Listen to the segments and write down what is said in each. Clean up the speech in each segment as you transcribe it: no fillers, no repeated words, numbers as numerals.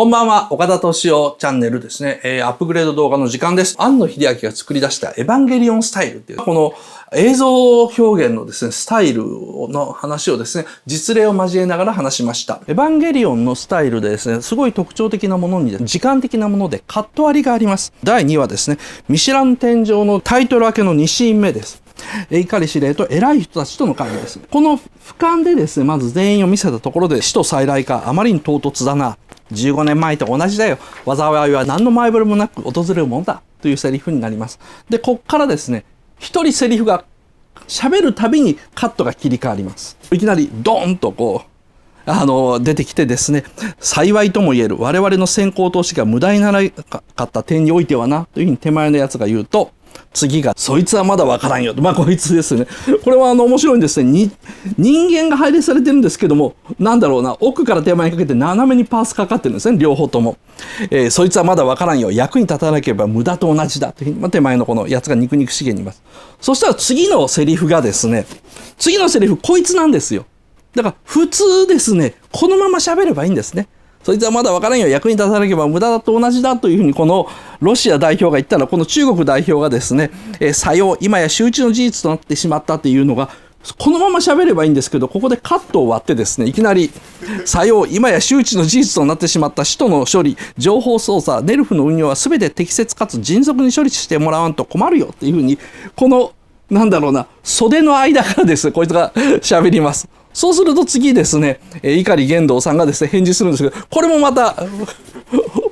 こんばんは、岡田敏夫チャンネルですね。アップグレード動画の時間です。庵野秀明が作り出したエヴァンゲリオンスタイルっていう、この映像表現のですね、スタイルの話をですね、実例を交えながら話しました。エヴァンゲリオンのスタイルでですね、すごい特徴的なものに、時間的なものでカット割りがあります。第2話ですね、ミシュラン天井のタイトル明けの2シーン目です。碇司令と偉い人たちとの会議です。この俯瞰でですね、まず全員を見せたところで、使徒再来か、あまりに唐突だな。15年前と同じだよ。災いは何の前触れもなく訪れるものだ。というセリフになります。で、こっからですね、一人セリフが喋るたびにカットが切り替わります。いきなりドーンとこう、出てきてですね、幸いとも言える我々の先行投資が無駄にならなかった点においてはな、というふうに手前のやつが言うと、次が、そいつはまだわからんよ。まあ、こいつですね。これは面白いんですね。人間が配列されてるんですけども、なんだろうな、奥から手前にかけて斜めにパースかかってるんですね、両方とも。そいつはまだわからんよ。役に立たなければ無駄と同じだ。というふうに、まあ、手前のこのやつが肉々しげに言います。そしたら次のセリフがですね、次のセリフ、こいつなんですよ。だから、普通ですね、このまま喋ればいいんですね。そいつはまだ分からんよ。役に立たなければ無駄だと同じだというふうに、このロシア代表が言ったら、この中国代表がですね、さよう、今や周知の事実となってしまったというのが、このまま喋ればいいんですけど、ここでカットを割ってですね、いきなり、さよう、今や周知の事実となってしまった使徒の処理、情報操作、ネルフの運用は全て適切かつ迅速に処理してもらわんと困るよっていうふうに、この、なんだろうな、袖の間からですね、こいつが喋ります。そうすると次ですね、碇玄道さんがですね、返事するんですけど、これもまた、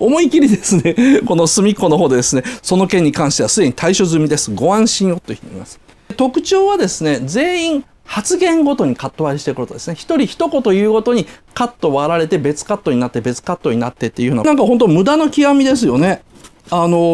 思い切りですね、この隅っこの方でですね、その件に関してはすでに対処済みです。ご安心をというふうに言います。特徴はですね、全員発言ごとにカット割りしていくことですね。一人一言言うごとにカット割られて別カットになって別カットになってっていうのは、なんか本当無駄の極みですよね。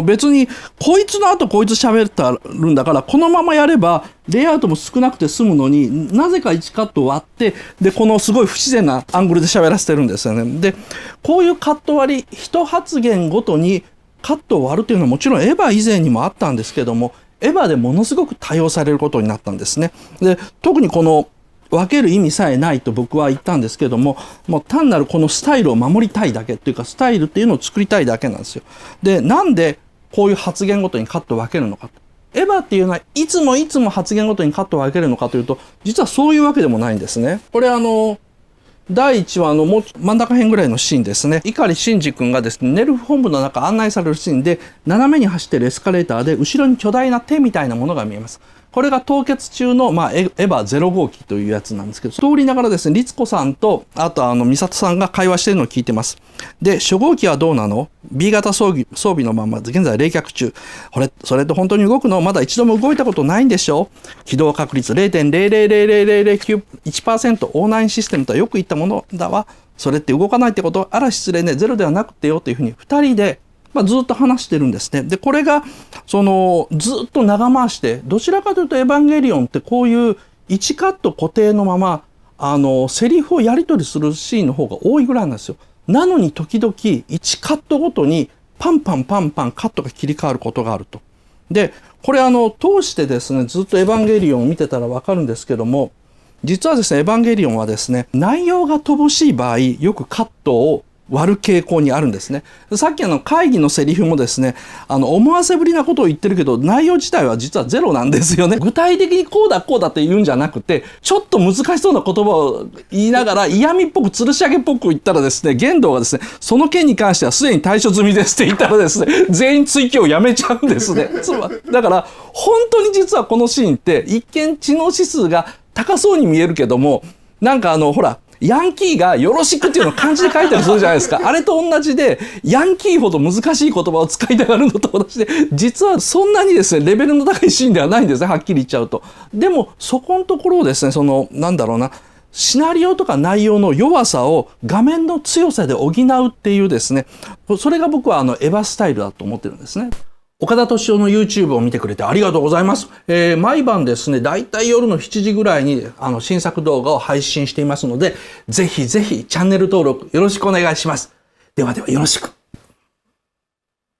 別にこいつの後こいつ喋ってるんだからこのままやればレイアウトも少なくて済むのになぜか1カット割ってでこのすごい不自然なアングルで喋らせてるんですよね。でこういうカット割り一発言ごとにカットを割るというのはもちろんエヴァ以前にもあったんですけどもエヴァでものすごく多用されることになったんですね。で特にこの分ける意味さえないと僕は言ったんですけども、もう単なるこのスタイルを守りたいだけっていうかスタイルっていうのを作りたいだけなんですよ。で、なんでこういう発言ごとにカットを分けるのかと。エヴァっていうのはいつも発言ごとにカットを分けるのかというと、実はそういうわけでもないんですね。これ第1話のもう真ん中辺ぐらいのシーンですね。碇シンジ君がですね、ネルフ本部の中案内されるシーンで、斜めに走ってるエスカレーターで後ろに巨大な手みたいなものが見えます。これが凍結中の、エヴァ0号機というやつなんですけど、通りながらですね、律子さんと、あと美里さんが会話してるのを聞いてます。で、初号機はどうなの？ B 型装備のまま、現在冷却中。それって本当に動くの？まだ一度も動いたことないんでしょ？起動確率 0.0000001%、オーナインシステムとはよく言ったものだわ。それって動かないってこと？あら失礼ね、ゼロではなくてよというふうに二人で、ずっと話してるんですね。で、これが、ずっと長回しで、どちらかというとエヴァンゲリオンってこういう1カット固定のまま、セリフをやり取りするシーンの方が多いぐらいなんですよ。なのに時々1カットごとにパンパンカットが切り替わることがあると。で、これ通してですね、ずっとエヴァンゲリオンを見てたらわかるんですけども、実はですね、エヴァンゲリオンはですね、内容が乏しい場合、よくカットを割る傾向にあるんですね。さっき会議のセリフもですね、思わせぶりなことを言ってるけど、内容自体は実はゼロなんですよね。具体的にこうだって言うんじゃなくて、ちょっと難しそうな言葉を言いながら、嫌味っぽく吊るし上げっぽく言ったらですね、玄道がですね、その件に関してはすでに対処済みですって言ったらですね、全員追記をやめちゃうんですね。だから、本当に実はこのシーンって、一見知能指数が高そうに見えるけども、なんかほら、ヤンキーがよろしくっていうのを漢字で書いたりするじゃないですか。あれと同じで、ヤンキーほど難しい言葉を使いたがるのと同じで、実はそんなにですね、レベルの高いシーンではないんですね、はっきり言っちゃうと。でも、そこのところをですね、なんだろうな、シナリオとか内容の弱さを画面の強さで補うっていうですね、それが僕はエヴァスタイルだと思ってるんですね。岡田敏夫の YouTube を見てくれてありがとうございます。毎晩ですね、だいたい夜の7時ぐらいに新作動画を配信していますので、ぜひぜひチャンネル登録よろしくお願いします。ではではよろしく。